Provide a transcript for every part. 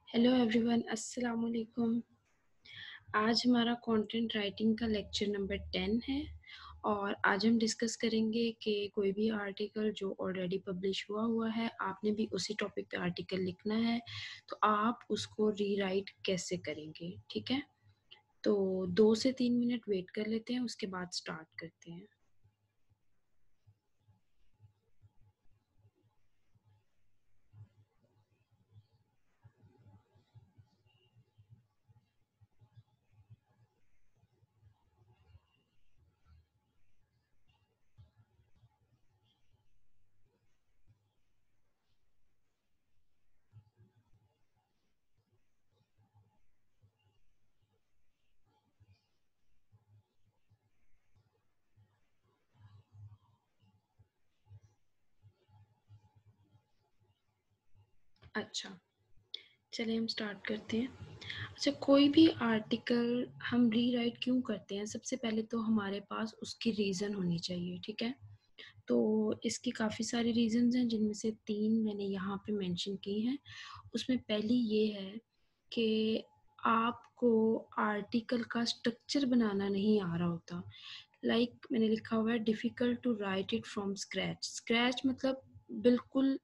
Hello everyone, अस्सलाम वालेकुम। आज हमारा कंटेंट राइटिंग का लेक्चर नंबर 10 है और आज हम डिस्कस करेंगे कि कोई भी आर्टिकल जो ऑलरेडी पब्लिश हुआ हुआ है, आपने भी उसी टॉपिक पे आर्टिकल लिखना है, तो आप उसको रीराइट कैसे करेंगे। ठीक है, तो 2 से 3 मिनट वेट कर लेते हैं, उसके बाद स्टार्ट करते हैं। अच्छा, चलिए हम स्टार्ट करते हैं। अच्छा, कोई भी आर्टिकल हम रीराइट क्यों करते हैं? सबसे पहले तो हमारे पास उसकी रीज़न होनी चाहिए। ठीक है, तो इसकी काफ़ी सारी रीज़न्स हैं, जिनमें से 3 मैंने यहाँ पे मेंशन की हैं। उसमें पहली ये है कि आपको आर्टिकल का स्ट्रक्चर बनाना नहीं आ रहा होता। मैंने लिखा हुआ है difficult to write it from scratch. Scratch मतलब बिल्कुल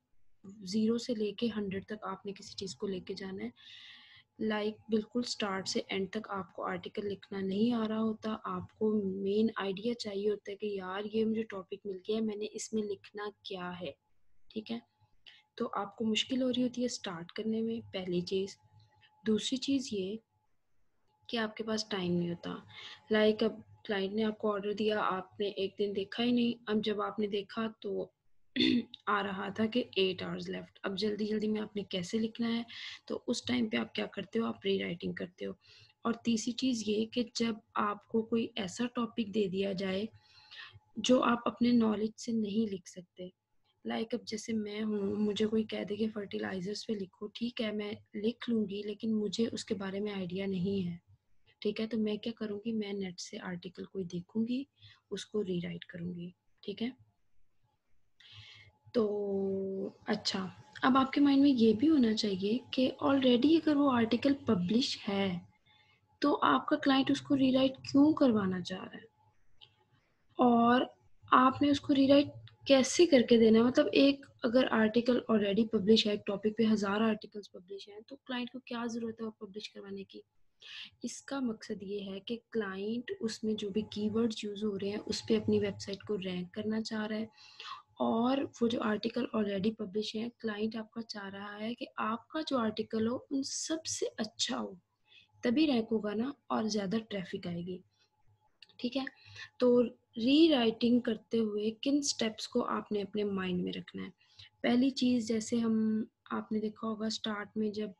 0 से लेके 100 तक आपने किसी चीज़ को लेके जाना है। बिल्कुल स्टार्ट से एंड तक आपको आर्टिकल लिखना नहीं आ रहा होता। आपको मेन आइडिया चाहिए होता है कि यार ये मुझे टॉपिक मिल गया है, मैंने इसमें लिखना क्या है। ठीक है, तो आपको मुश्किल हो रही होती है स्टार्ट करने में, पहली चीज़। दूसरी चीज़ ये कि आपके पास टाइम नहीं होता। अब क्लाइंट ने आपको ऑर्डर दिया, आपने एक दिन देखा ही नहीं। अब जब आपने देखा तो आ रहा था कि 8 आवर्स लेफ्ट। अब जल्दी जल्दी में आपने कैसे लिखना है, तो उस टाइम पे आप क्या करते हो, आप री राइटिंग करते हो। और तीसरी चीज़ ये कि जब आपको कोई ऐसा टॉपिक दे दिया जाए जो आप अपने नॉलेज से नहीं लिख सकते, अब जैसे मैं हूँ, मुझे कोई कह दे कि फर्टिलाइजर्स पे लिखो, ठीक है मैं लिख लूँगी, लेकिन मुझे उसके बारे में आइडिया नहीं है। ठीक है, तो मैं क्या करूँगी, मैं नेट से आर्टिकल कोई देखूँगी, उसको रीराइट करूँगी। ठीक है, तो अच्छा, अब आपके माइंड में ये भी होना चाहिए कि ऑलरेडी अगर वो आर्टिकल पब्लिश है, तो आपका क्लाइंट उसको रीराइट क्यों करवाना चाह रहा है, और आपने उसको रीराइट कैसे करके देना है। मतलब एक अगर आर्टिकल ऑलरेडी पब्लिश है, एक टॉपिक पे 1000 आर्टिकल्स पब्लिश हैं, तो क्लाइंट को क्या ज़रूरत है वो पब्लिश करवाने की। इसका मकसद ये है कि क्लाइंट उसमें जो भी कीवर्ड्स यूज़ हो रहे हैं उस पे अपनी वेबसाइट को रैंक करना चाह रहा है, और वो जो आर्टिकल ऑलरेडी पब्लिश है, क्लाइंट आपका चाह रहा है कि आपका जो आर्टिकल हो उन सबसे अच्छा हो, तभी रैंक होगा ना, और ज़्यादा ट्रैफिक आएगी। ठीक है, तो री राइटिंग करते हुए किन स्टेप्स को आपने अपने माइंड में रखना है। पहली चीज़, जैसे हम आपने देखा होगा स्टार्ट में, जब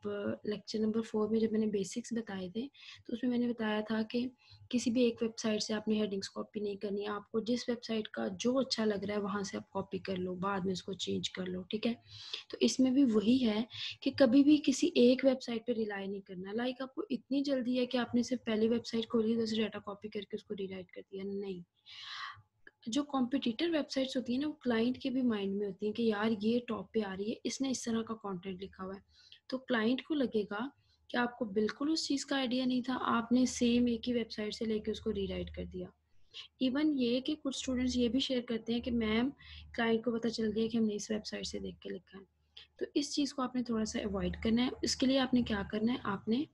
लेक्चर नंबर 4 में जब मैंने बेसिक्स बताए थे, तो उसमें मैंने बताया था कि किसी भी एक वेबसाइट से आपने हेडिंग्स कॉपी नहीं करनी है। आपको जिस वेबसाइट का जो अच्छा लग रहा है वहाँ से आप कॉपी कर लो, बाद में उसको चेंज कर लो। ठीक है, तो इसमें भी वही है कि कभी भी किसी एक वेबसाइट पे रिलाई नहीं करना। आपको इतनी जल्दी है कि आपने सिर्फ पहली वेबसाइट खोली, उधर से डाटा कॉपी करके उसको रीराइट कर दिया, नहीं। जो कॉम्पिटिटर वेबसाइट्स होती है ना, वो क्लाइंट के भी माइंड में होती है कि यार ये टॉप पे आ रही है, इसने इस तरह का कंटेंट लिखा हुआ है, तो क्लाइंट को लगेगा कि आपको बिल्कुल उस चीज़ का आइडिया नहीं था, आपने सेम एक ही वेबसाइट से लेके उसको रीराइट कर दिया। इवन ये कि कुछ स्टूडेंट्स ये भी शेयर करते हैं कि मैम, क्लाइंट को पता चल गया कि हमने इस वेबसाइट से देख के लिखा है। तो इस चीज़ को आपने थोड़ा सा अवॉइड करना है। इसके लिए आपने क्या करना है, आपने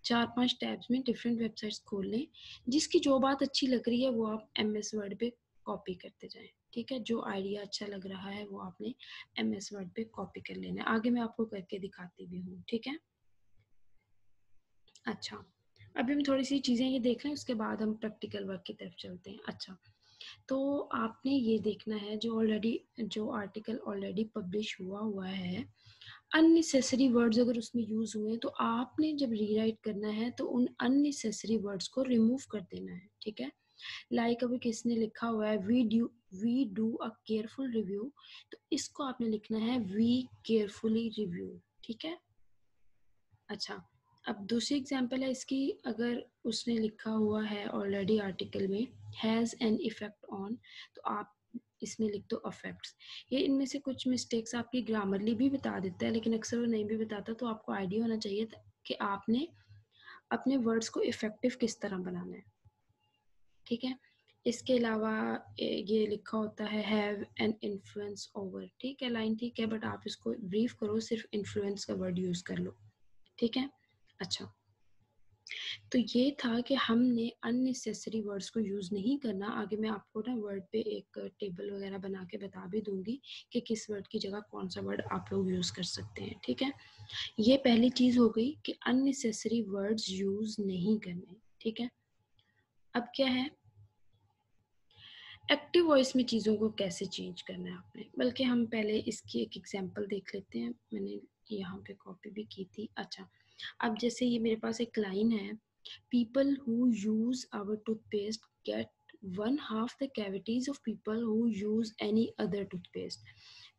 4-5 टैब्स में डिफरेंट वेबसाइट्स खोल लें। जिसकी जो बात अच्छी लग रही है वो आप एमएस वर्ड पे कॉपी करते जाएं। ठीक है, जो आइडिया अच्छा लग रहा है वो आपने एमएस वर्ड पे कॉपी कर लेना है। आगे मैं आपको करके दिखाती भी हूँ। ठीक है, अच्छा, अभी हम थोड़ी सी चीज़ें ये देख लें, उसके बाद हम प्रैक्टिकल वर्क की तरफ चलते हैं। अच्छा, तो आपने ये देखना है जो आर्टिकल ऑलरेडी पब्लिश हुआ हुआ है, अननेसेसरी वर्ड्स अगर उसमें यूज़ हुए हैं, तो आपने जब रीराइट करना है तो उन अननेसेसरी वर्ड्स को रिमूव कर देना है। ठीक है, अभी किसने लिखा हुआ है we do a careful review, तो इसको आपने लिखना है वी केयरफुली रिव्यू। ठीक है, अच्छा, अब दूसरी एग्जांपल है इसकी। अगर उसने लिखा हुआ है ऑलरेडी आर्टिकल में हैज़ एन इफेक्ट ऑन, तो आप इसमें लिख दो अफेक्ट्स। ये इनमें से कुछ मिस्टेक्स आपकी ग्रामरली भी बता देता है, लेकिन अक्सर वो नहीं भी बताता, तो आपको आइडिया होना चाहिए कि आपने अपने वर्ड्स को इफेक्टिव किस तरह बनाना है, ठीक है। इसके अलावा ये लिखा होता है हैव एन इन्फ्लुएंस ओवर, ठीक है, लाइन ठीक है, बट आप इसको ब्रीफ करो, सिर्फ इन्फ्लुएंस का वर्ड यूज कर लो, ठीक है। अच्छा, तो ये था कि हमने अननेसेसरी वर्ड्स को यूज़ नहीं करना। आगे मैं आपको ना वर्ड पे एक टेबल वगैरह बना के बता भी दूंगी कि किस वर्ड की जगह कौन सा वर्ड आप लोग यूज़ कर सकते हैं, ठीक है। ये पहली चीज़ हो गई कि अननेसेसरी वर्ड्स यूज़ नहीं करने, ठीक है। अब क्या है, एक्टिव वॉइस में चीज़ों को कैसे चेंज करना है आपने, बल्कि हम पहले इसकी एक एग्जांपल देख लेते हैं। मैंने यहाँ पे कॉपी भी की थी। अच्छा, अब जैसे ये मेरे पास एक लाइन है, people who use our toothpaste get 1/2 the cavities of people who use any other toothpaste.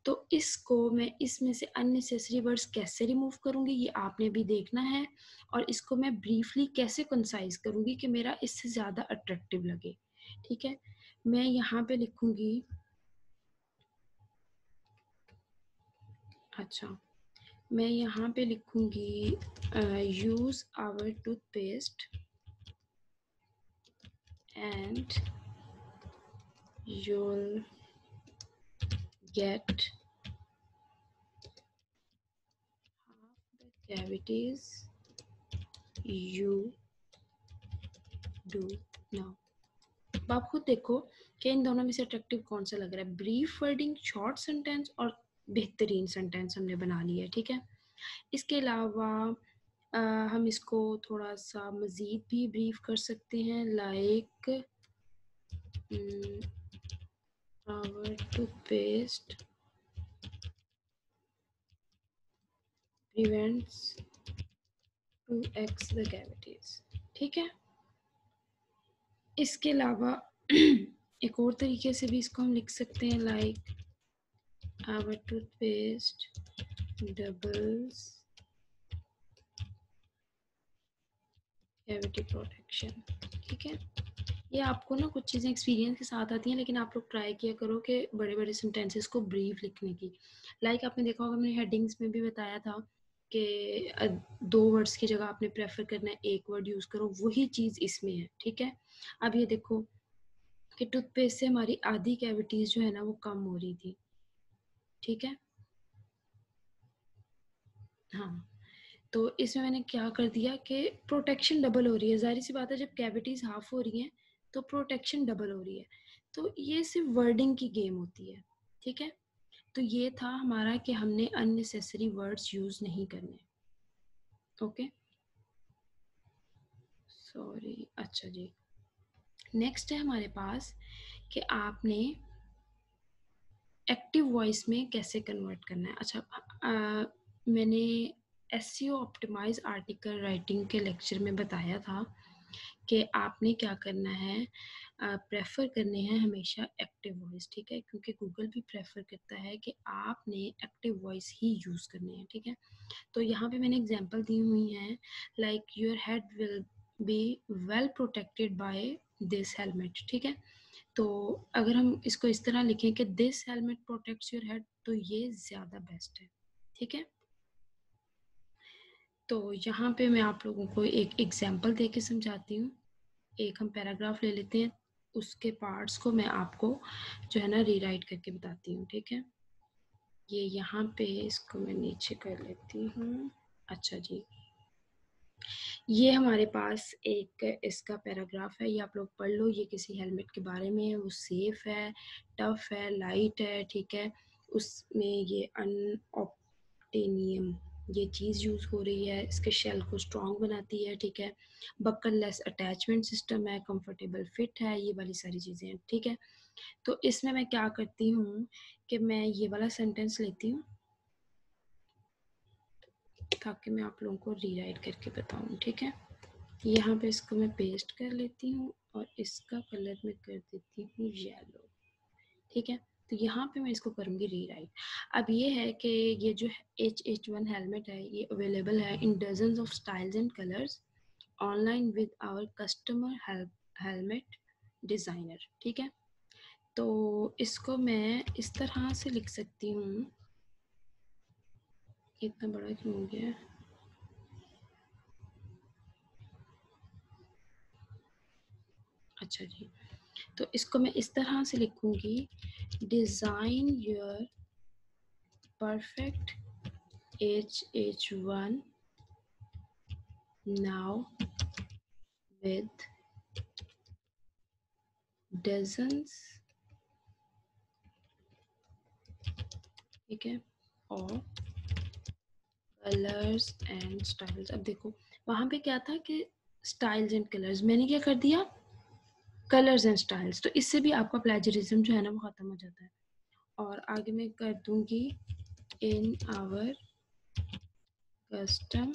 तो इसको मैं इसमें से अननेसेसरी वर्ड्स कैसे रिमूव करूंगी, ये आपने भी देखना है, और इसको मैं ब्रीफली कैसे कंसाइज करूंगी कि मेरा इससे ज़्यादा अट्रैक्टिव लगे, ठीक है। मैं यहाँ पे लिखूंगी, अच्छा, मैं यहाँ पे लिखूंगी use our toothpaste and you'll get half the cavities you do now। अब आप खुद देखो कि इन दोनों में से अट्रैक्टिव कौन सा लग रहा है। ब्रीफ वर्डिंग, शॉर्ट सेंटेंस और बेहतरीन सेंटेंस हमने बना लिया है, ठीक है। इसके अलावा हम इसको थोड़ा सा मज़ीद भी ब्रीफ कर सकते हैं, like our toothpaste prevents 2x the cavities, ठीक है। इसके अलावा एक और तरीके से भी इसको हम लिख सकते हैं, like our toothpaste doubles cavity protection, ठीक है। ये आपको ना कुछ चीज़ें एक्सपीरियंस के साथ आती हैं, लेकिन आप लोग ट्राई किया करो कि बड़े बड़े सेंटेंसेस को ब्रीफ लिखने की। लाइक आपने देखा होगा, मैंने हेडिंग्स में भी बताया था कि 2 वर्ड्स की जगह आपने प्रेफर करना है 1 वर्ड यूज़ करो, वही चीज़ इसमें है, ठीक है। अब ये देखो कि टूथपेस्ट से हमारी आधी कैविटीज़ जो है ना वो कम हो रही थी, ठीक है। हाँ, तो इसमें मैंने क्या कर दिया कि प्रोटेक्शन डबल हो रही है। ज़ाहिर सी बात है, जब कैविटीज़ हाफ हो रही हैं तो प्रोटेक्शन डबल हो रही है। तो ये सिर्फ वर्डिंग की गेम होती है, ठीक है। तो ये था हमारा कि हमने अननेसेसरी वर्ड्स यूज़ नहीं करने, ओके, सॉरी। अच्छा जी, नेक्स्ट है हमारे पास कि आपने एक्टिव वॉइस में कैसे कन्वर्ट करना है। अच्छा, मैंने एसईओ ऑप्टिमाइज आर्टिकल राइटिंग के लेक्चर में बताया था कि आपने क्या करना है, प्रेफर करने हैं हमेशा एक्टिव वॉइस, ठीक है, क्योंकि गूगल भी प्रेफर करता है कि आपने एक्टिव वॉइस ही यूज़ करने हैं, ठीक है। तो यहाँ पे मैंने एग्जांपल दी हुई हैं, like your head will be well protected by this helmet, ठीक है। तो अगर हम इसको इस तरह लिखें कि this helmet protects your head, तो ये ज़्यादा बेस्ट है, ठीक है। तो यहाँ पे मैं आप लोगों को एक एग्जांपल दे के समझाती हूँ। एक हम पैराग्राफ ले लेते हैं, उसके पार्ट्स को मैं आपको जो है ना रीराइट करके बताती हूँ, ठीक है। ये यहाँ पे इसको मैं नीचे कर लेती हूँ। अच्छा जी, ये हमारे पास एक इसका पैराग्राफ है, ये आप लोग पढ़ लो। ये किसी हेलमेट के बारे में है, वो सेफ है, टफ है, लाइट है, ठीक है। उसमें ये अनऑप्टेनियम ये चीज़ यूज़ हो रही है, इसके शेल को स्ट्रॉन्ग बनाती है, ठीक है। बकल लेस अटैचमेंट सिस्टम है, कंफर्टेबल फिट है, ये वाली सारी चीज़ें हैं, ठीक है। तो इसमें मैं क्या करती हूँ कि मैं ये वाला सेंटेंस लेती हूँ ताकि मैं आप लोगों को रीराइट करके बताऊँ, ठीक है। यहाँ पे इसको मैं पेस्ट कर लेती हूँ और इसका कलर मैं कर देती हूँ येलो, ठीक है। तो यहाँ पे मैं इसको करूँगी रीराइट। अब ये है कि ये जो HH1 हेलमेट है, ये अवेलेबल है in dozens of styles and colours online with our customer helmet designer, ठीक है। तो इसको मैं इस तरह से लिख सकती हूँ, इतना बड़ा क्यों हो गया है? अच्छा जी, तो इसको मैं इस तरह से लिखूंगी, design your perfect HH1 now with dozens, ठीक है, और कलर्स एंड स्टाइल्स। अब देखो वहाँ पे क्या था कि स्टाइल्स एंड कलर्स, मैंने क्या कर दिया, कलर्स एंड स्टाइल्स, तो इससे भी आपका प्लेजरिज्म जो है ना वो ख़त्म हो जाता है। और आगे मैं कर दूंगी in our custom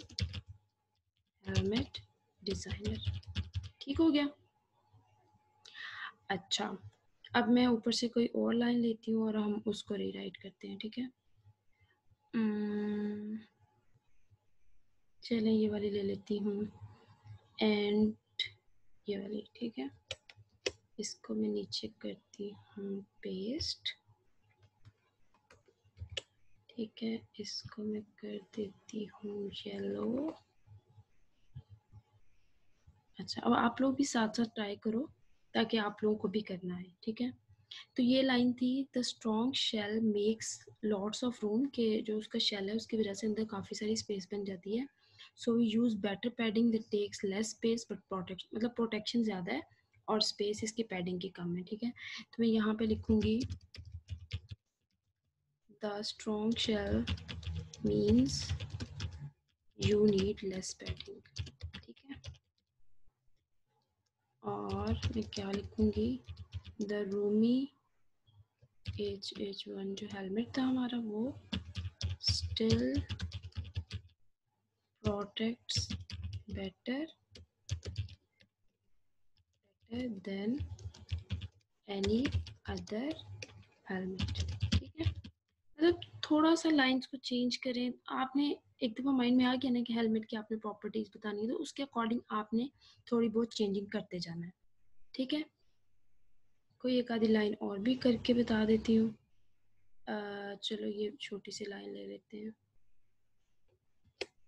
helmet designer, ठीक हो गया। अच्छा, अब मैं ऊपर से कोई और लाइन लेती हूँ और हम उसको रीराइट करते हैं, ठीक है। चलें ये वाली ले लेती हूँ, एंड ये वाली, ठीक है। इसको मैं नीचे करती हूँ पेस्ट, ठीक है। इसको मैं कर देती हूँ येलो। अच्छा, अब आप लोग भी साथ साथ ट्राई करो ताकि आप लोगों को भी करना है, ठीक है। तो ये लाइन थी, the strong shell makes lots of room, के जो उसका शेल है उसकी वजह से अंदर काफ़ी सारी स्पेस बन जाती है। So we use better padding that takes less space but protection, मतलब प्रोटेक्शन ज़्यादा है और स्पेस इसकी पैडिंग की कम है, ठीक है। तो मैं यहाँ पे लिखूँगी the strong shell means you need less padding, ठीक है। और मैं क्या लिखूँगी, द रूमी HH1 जो हेलमेट था हमारा वो still protects better than any other helmet, ठीक है। मतलब थोड़ा सा लाइंस को चेंज करें, आपने एक दफ़ा माइंड में आ गया ना कि हेलमेट की आपने प्रॉपर्टीज बतानी है, तो उसके अकॉर्डिंग आपने थोड़ी बहुत चेंजिंग करते जाना है, ठीक है। कोई एक आधी लाइन और भी करके बता देती हूँ। चलो ये छोटी सी लाइन ले लेते हैं,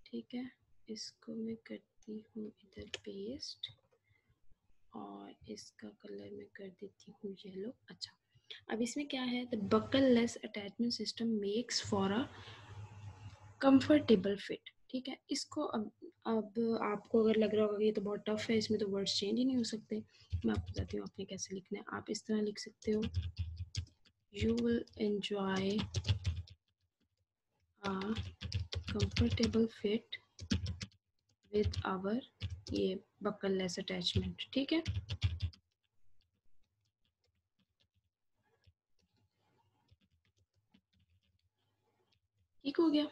ठीक है। इसको मैं करती हूँ इधर पेस्ट और इसका कलर मैं कर देती हूँ येलो। अच्छा, अब इसमें क्या है, the buckle less attachment system makes for a comfortable fit, ठीक है। इसको अब आपको अगर लग रहा होगा कि ये तो बहुत टफ है, इसमें तो वर्ड्स चेंज ही नहीं हो सकते, मैं आपको बताती हूँ आपने कैसे लिखना है। आप इस तरह लिख सकते हो, you will enjoy a comfortable fit with our ये बकल लेस अटैचमेंट, ठीक है। ठीक हो गया।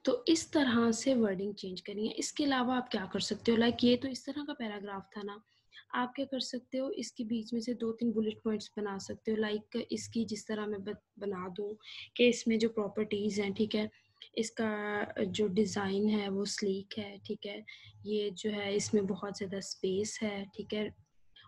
तो इस तरह से वर्डिंग चेंज करनी है। इसके अलावा आप क्या कर सकते हो, लाइक ये तो इस तरह का पैराग्राफ था ना, आप क्या कर सकते हो, इसके बीच में से 2-3 बुलेट पॉइंट्स बना सकते हो, लाइक इसकी जिस तरह मैं बना दूँ कि इसमें जो प्रॉपर्टीज़ हैं, ठीक है, इसका जो डिज़ाइन है वो स्लीक है, ठीक है, ये जो है इसमें बहुत ज़्यादा स्पेस है, ठीक है,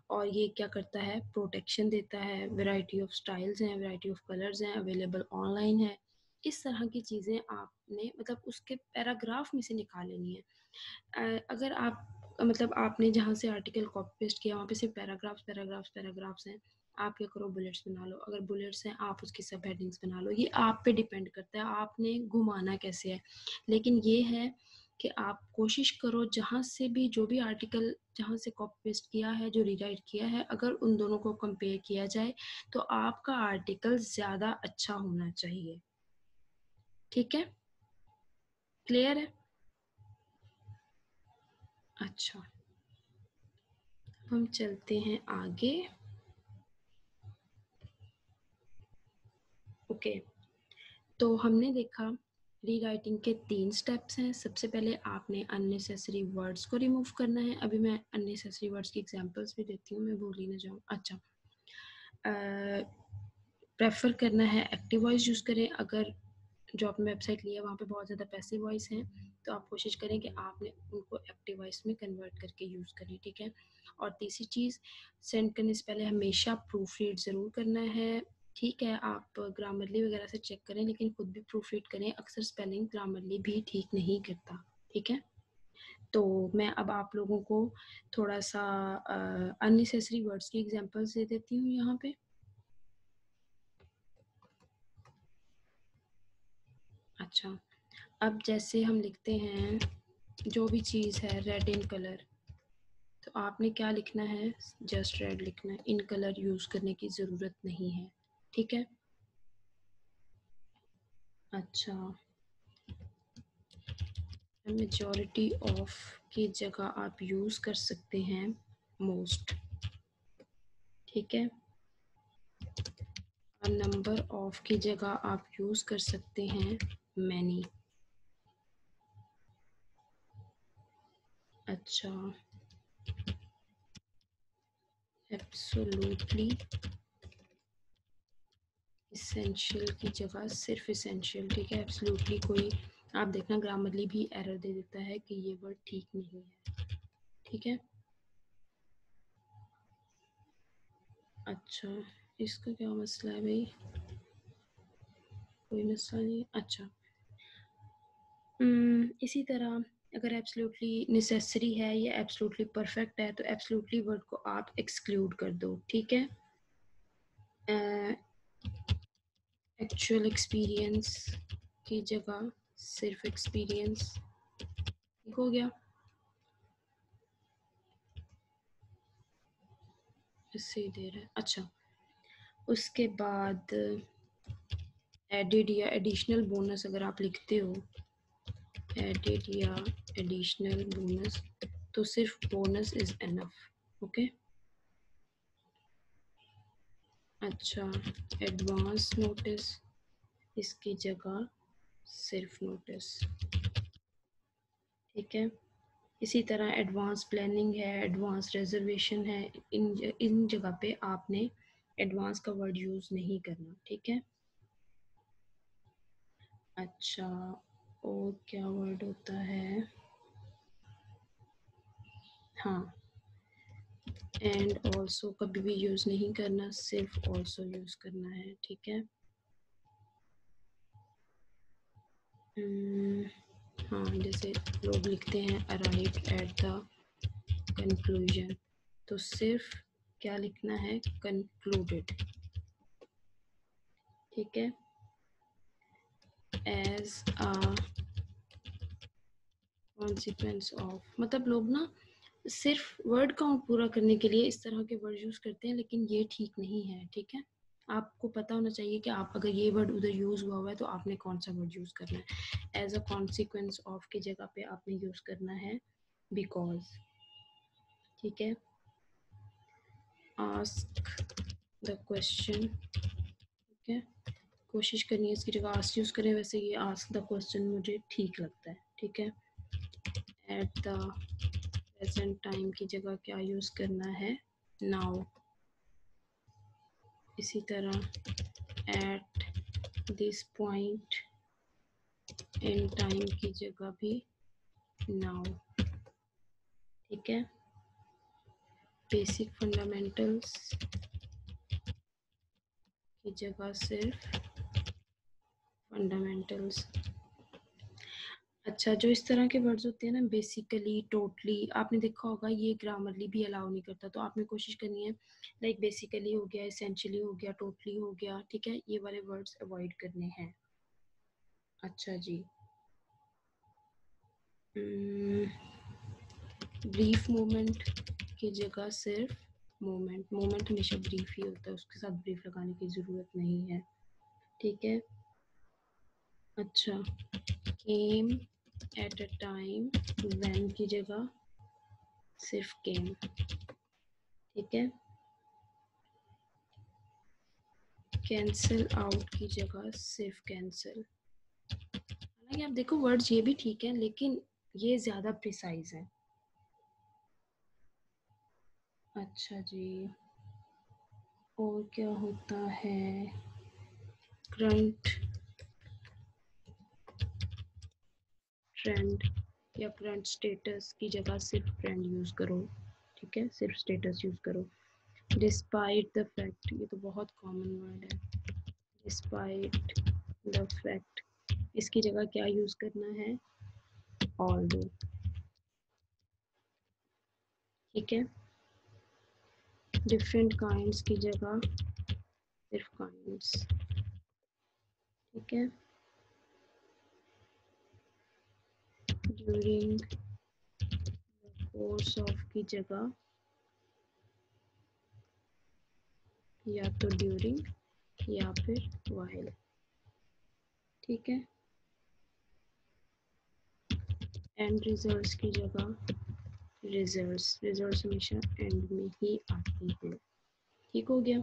और ये क्या करता है, प्रोटेक्शन देता है, वैरायटी ऑफ स्टाइल्स हैं, वैरायटी ऑफ कलर्स हैं, अवेलेबल ऑनलाइन है। इस तरह की चीज़ें आपने मतलब उसके पैराग्राफ में से निकाल लेनी है। अगर आप मतलब आपने जहाँ से आर्टिकल कॉपी पेस्ट किया वहाँ पे सिर्फ पैराग्राफ्स पैराग्राफ्स पैराग्राफ्स हैं, आप क्या करो, बुलेट्स बना लो। अगर बुलेट्स हैं आप उसकी सब हेडिंग्स बना लो। ये आप पे डिपेंड करता है आपने घुमाना कैसे है, लेकिन ये है कि आप कोशिश करो जहाँ से भी जो भी आर्टिकल जहाँ से कॉपी पेस्ट किया है, जो रीराइट किया है, अगर उन दोनों को कंपेयर किया जाए तो आपका आर्टिकल ज़्यादा अच्छा होना चाहिए, ठीक है। क्लियर है? अच्छा, हम चलते हैं आगे। ओके, तो हमने देखा रीराइटिंग के 3 स्टेप्स हैं। सबसे पहले आपने अननेसेसरी वर्ड्स को रिमूव करना है। अभी मैं अननेसेसरी वर्ड्स की एग्जांपल्स भी देती हूँ, मैं भूल ही ना जाऊँ। अच्छा, प्रेफर करना है एक्टिव वॉइस यूज़ करें। अगर जो आपने वेबसाइट ली है वहाँ पे बहुत ज़्यादा पैसिव वॉइस है तो आप कोशिश करें कि आपने उनको एक्टिव वॉइस में कन्वर्ट करके यूज़ करें, ठीक है। और तीसरी चीज़, सेंड करने से पहले हमेशा प्रूफ रीड ज़रूर करना है, ठीक है। आप ग्रामरली वगैरह से चेक करें, लेकिन खुद भी प्रूफ रीड करें, अक्सर स्पेलिंग ग्रामरली भी ठीक नहीं करता, ठीक है। तो मैं अब आप लोगों को थोड़ा सा अननेसेसरी वर्ड्स की एग्जांपल्स दे देती हूँ यहाँ पे। अच्छा, अब जैसे हम लिखते हैं जो भी चीज़ है रेड इन कलर, तो आपने क्या लिखना है, जस्ट रेड लिखना है, इन कलर यूज़ करने की ज़रूरत नहीं है, ठीक है। अच्छा, मेजॉरिटी ऑफ की जगह आप यूज़ कर सकते हैं मोस्ट, ठीक है। नंबर ऑफ की जगह आप यूज़ कर सकते हैं मैनी। अच्छा, एब्सोल्युटली इसेंशियल की जगह सिर्फ इसेंशियल, ठीक है। एब्सोल्युटली कोई आप देखना ग्रामरली भी एरर दे देता है कि ये वर्ड ठीक नहीं है, ठीक है। अच्छा, इसका क्या मसला है भाई, कोई मसला नहीं। अच्छा, इसी तरह अगर एब्सोल्युटली नेसेसरी है या एब्सोल्युटली परफेक्ट है, तो एब्सोल्युटली वर्ड को आप एक्सक्लूड कर दो, ठीक है। एक्चुअल एक्सपीरियंस की जगह सिर्फ एक्सपीरियंस, ठीक हो गया। इससे ही दे रहा है। अच्छा, उसके बाद एडिड या एडिशनल बोनस अगर आप लिखते हो, एडिड या एडिशनल बोनस, तो सिर्फ बोनस इज एनफ, ओके। अच्छा, एडवांस नोटिस, इसकी जगह सिर्फ नोटिस, ठीक है। इसी तरह एडवांस प्लानिंग है, एडवांस रिजर्वेशन है, इन जगह पे आपने एडवांस का वर्ड यूज़ नहीं करना, ठीक है। अच्छा, और क्या वर्ड होता है, हाँ, एंड ऑल्सो कभी भी यूज़ नहीं करना, सिर्फ ऑल्सो यूज़ करना है, ठीक है। हाँ, जैसे लोग लिखते हैं अराइव एट द कंक्लूजन, तो सिर्फ क्या लिखना है, कंक्लूडेड, ठीक है। एज अ कॉन्सिक्वेंस ऑफ, मतलब लोग ना सिर्फ वर्ड काउंट पूरा करने के लिए इस तरह के वर्ड यूज़ करते हैं, लेकिन ये ठीक नहीं है, ठीक है। आपको पता होना चाहिए कि आप अगर ये वर्ड उधर यूज़ हुआ हुआ है तो आपने कौन सा वर्ड यूज़ करना है। एज अ कॉन्सिक्वेंस ऑफ की जगह पे आपने यूज़ करना है बिकॉज, ठीक है। आस्क द क्वेश्चन, ठीक है। कोशिश करनी है इसकी जगह आस्क यूज़ करें, वैसे ये आस्क द क्वेश्चन मुझे ठीक लगता है, ठीक है। एट द प्रेजेंट टाइम की जगह क्या यूज़ करना है, नाउ। इसी तरह at this point in time की जगह भी नाउ, ठीक है। बेसिक फंडामेंटल्स की जगह सिर्फ फंडामेंटल्स। अच्छा, जो इस तरह के वर्ड्स होते हैं ना, बेसिकली, टोटली, आपने देखा होगा ये ग्रामरली भी अलाउ नहीं करता, तो आपने कोशिश करनी है लाइक बेसिकली हो गया, एसेंशियली हो गया, टोटली हो गया, ठीक है, ये वाले वर्ड्स अवॉइड करने हैं। अच्छा जी, ब्रीफ मोमेंट की जगह सिर्फ मोमेंट, मोमेंट हमेशा ब्रीफ ही होता है, उसके साथ ब्रीफ लगाने की ज़रूरत नहीं है, ठीक है। अच्छा, came at a time, when की जगह सिर्फ केम, ठीक है। कैंसिल आउट की जगह सिर्फ कैंसिल। हालांकि आप देखो वर्ड्स ये भी ठीक है, लेकिन ये ज़्यादा प्रिसाइज है। अच्छा जी, और क्या होता है, करंट ट्रेंड या करंट स्टेटस की जगह सिर्फ ट्रेंड यूज़ करो, ठीक है, सिर्फ स्टेटस यूज़ करो। डिस्पाइट द फैक्ट, ये तो बहुत कॉमन वर्ड है, डिस्पाइट द फैक्ट, इसकी जगह क्या यूज़ करना है, ऑल्दो, ठीक है। डिफरेंट काइंड्स की जगह सिर्फ काइंड्स, ठीक है। ड्यूरिंग द कोर्स ऑफ की जगह या तो ड्यूरिंग या फिर वाइल, ठीक है। एंड रिजल्ट्स की जगह रिजल्ट्स, रिजल्ट्स हमेशा एंड में ही आती हैं, ठीक हो गया।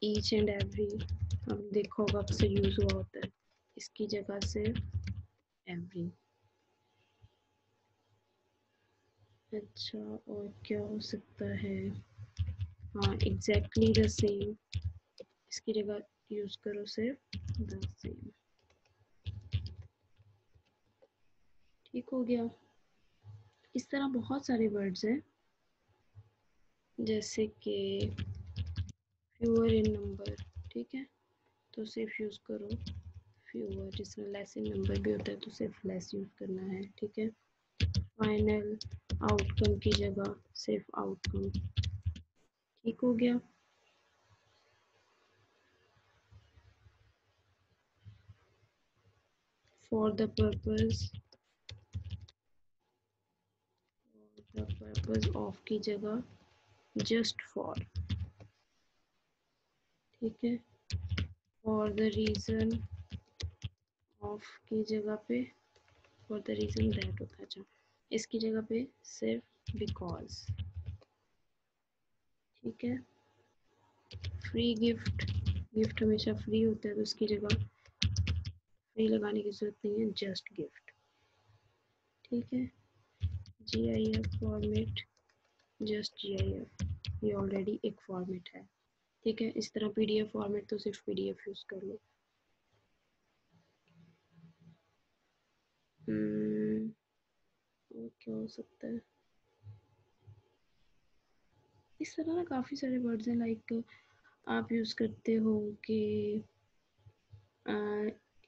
ईच एंड एवरी, हम देखो होगा अक्सर यूज हुआ होता है, इसकी जगह से एवरी। अच्छा, और क्या हो सकता है, हाँ एग्जैक्टली द सेम, इसकी जगह यूज करो सिर्फ द सेम, ठीक हो गया। इस तरह बहुत सारे वर्ड्स हैं, जैसे कि फ्यूअर इन नंबर, ठीक है, तो सिर्फ यूज करो फ्यूअर, जिस तरह लेस इन नंबर भी होता है तो सिर्फ लेस यूज करना है, ठीक है। फाइनल आउटकम की जगह सिर्फ आउटकम, ठीक हो गया। फॉर द पर्पज ऑफ की जगह जस्ट फॉर, ठीक है। फॉर द रीजन ऑफ की जगह पे फॉर द रीजन दैट होता है, अच्छा इसकी जगह पे सिर्फ बिकॉज, ठीक है। फ्री गिफ्ट, गिफ्ट हमेशा फ्री होता है तो उसकी जगह फ्री लगाने की जरूरत नहीं है, जस्ट गिफ्ट, ठीक है। GIF फॉर्मेट, जस्ट GIF, ये ऑलरेडी एक फॉर्मेट है, ठीक है। इस तरह PDF फॉर्मेट तो सिर्फ PDF यूज कर लो। और क्या हो सकता है, इस तरह ना काफ़ी सारे वर्ड्स हैं, लाइक आप यूज़ करते हो कि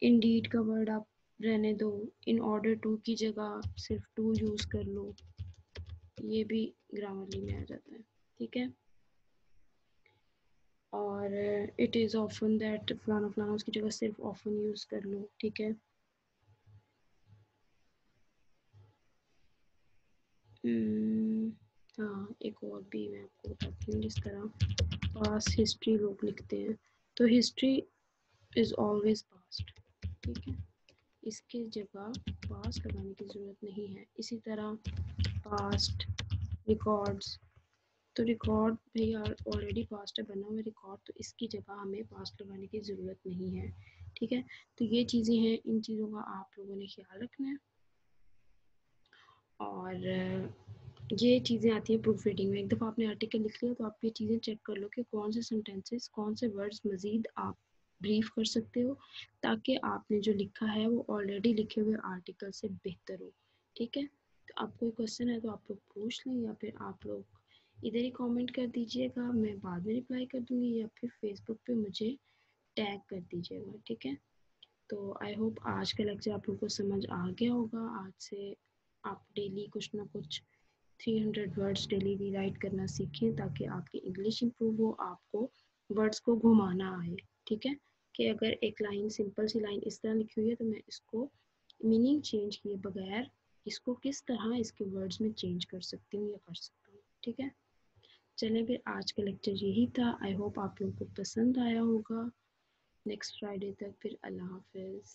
इंडीड का वर्ड आप रहने दो, इन ऑर्डर टू की जगह सिर्फ टू यूज़ कर लो, ये भी ग्रामरली में आ जाता है, ठीक है। और इट इज़ ऑफन दैट फलाना फलाना, उसकी जगह सिर्फ ऑफन यूज़ कर लो, ठीक है। हाँ एक और भी मैं आपको बताती हूँ, जिस तरह पास्ट हिस्ट्री लोग लिखते हैं तो हिस्ट्री इज़ ऑलवेज पास्ट, ठीक है, इसके जगह पास्ट लगाने की ज़रूरत नहीं है। इसी तरह पास्ट रिकॉर्ड्स, तो रिकॉर्ड भाई ऑलरेडी पास्ट है, बना हुआ रिकॉर्ड, तो इसकी जगह हमें पास्ट लगाने की ज़रूरत नहीं है, ठीक है। तो ये चीज़ें हैं, इन चीज़ों का आप लोगों ने ख्याल रखना है। और ये चीज़ें आती हैं प्रूफ रीडिंग में, एक दफ़ा आपने आर्टिकल लिख लिया तो आप ये चीज़ें चेक कर लो कि कौन से सेंटेंसेस, कौन से वर्ड्स मज़ीद आप ब्रीफ कर सकते हो, ताकि आपने जो लिखा है वो ऑलरेडी लिखे हुए आर्टिकल से बेहतर हो, ठीक है। तो आप कोई क्वेश्चन है तो आप लोग पूछ लें, या फिर आप लोग इधर ही कमेंट कर दीजिएगा, मैं बाद में रिप्लाई कर दूँगी, या फिर फेसबुक पे मुझे टैग कर दीजिएगा, ठीक है। तो आई होप आज का लेक्चर आप लोगों को समझ आ गया होगा। आज से आप डेली कुछ ना कुछ 300 वर्ड्स डेली रीराइट करना सीखें, ताकि आपकी इंग्लिश इंप्रूव हो, आपको वर्ड्स को घुमाना आए, ठीक है। कि अगर एक लाइन, सिंपल सी लाइन इस तरह लिखी हुई है तो मैं इसको मीनिंग चेंज किए बगैर इसको किस तरह इसके वर्ड्स में चेंज कर सकती हूँ या कर सकता हूँ, ठीक है। चलें फिर, आज का लेक्चर यही था, आई होप आप लोगों को पसंद आया होगा। नेक्स्ट फ्राइडे तक, फिर अल्लाह हाफिज़।